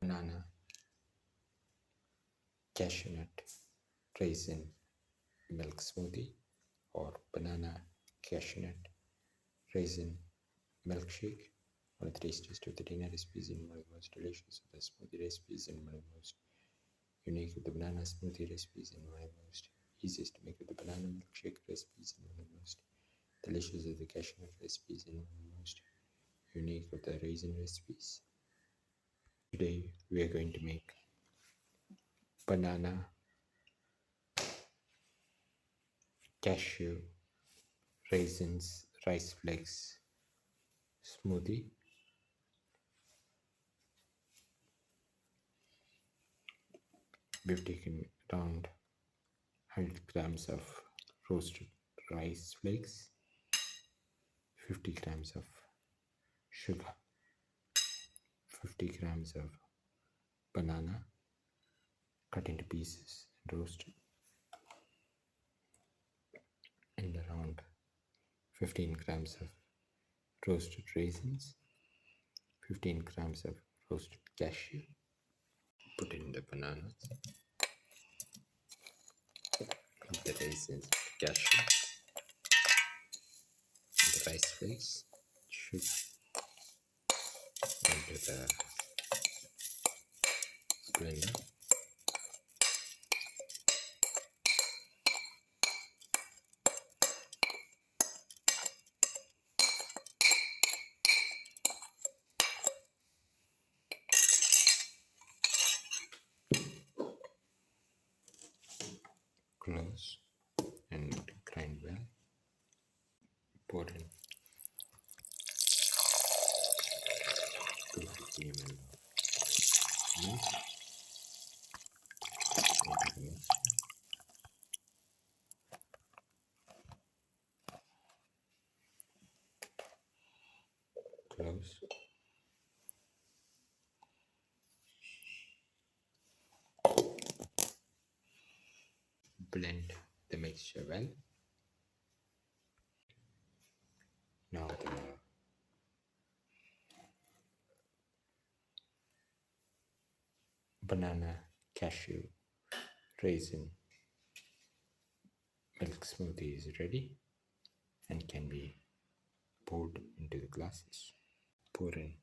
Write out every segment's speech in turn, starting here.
banana, cashew nut, raisin, milk smoothie, or banana, cashew nut, raisin, milkshake. One of the tastiest of the dinner recipes and one of the most delicious of the smoothie recipes and one of the most unique of the banana smoothie recipes and one of the most easiest to make of the banana milkshake recipes and one of the most delicious of the cashew nut recipes and one of the most unique of the raisin recipes. Today we are going to make banana, cashew, raisins, rice flakes smoothie. We've taken around 100 grams of roasted rice flakes, 50 grams of sugar, 50 grams of banana cut into pieces and roasted, and around 15 grams of roasted raisins, 15 grams of roasted cashew. Put in the bananas, the raisins, cashew, and the rice flakes, sugar into the blender. Close and grind well. Pour in 250 ml of milk into the mixture. Close. Blend the mixture well. Now the banana, cashew, raisin, milk smoothie is ready and can be poured into the glasses. Pour in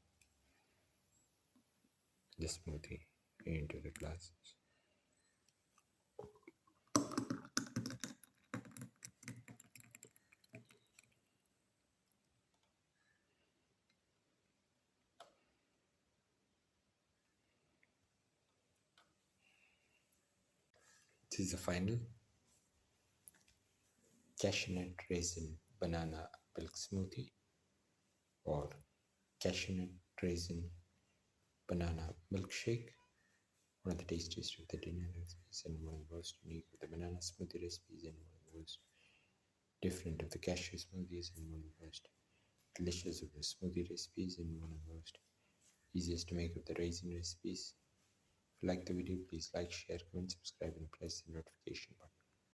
the smoothie into the glasses. This is the final cashew nut, raisin, banana, milk smoothie, or cashew nut, raisin, banana milkshake. One of the tastiest of the dinner recipes and one of the most unique of the banana smoothie recipes and one of the most different of the cashew smoothies and one of the most delicious of the smoothie recipes and one of the most easiest to make of the raisin recipes. If you like the video, please like, share, comment, subscribe and press the notification button.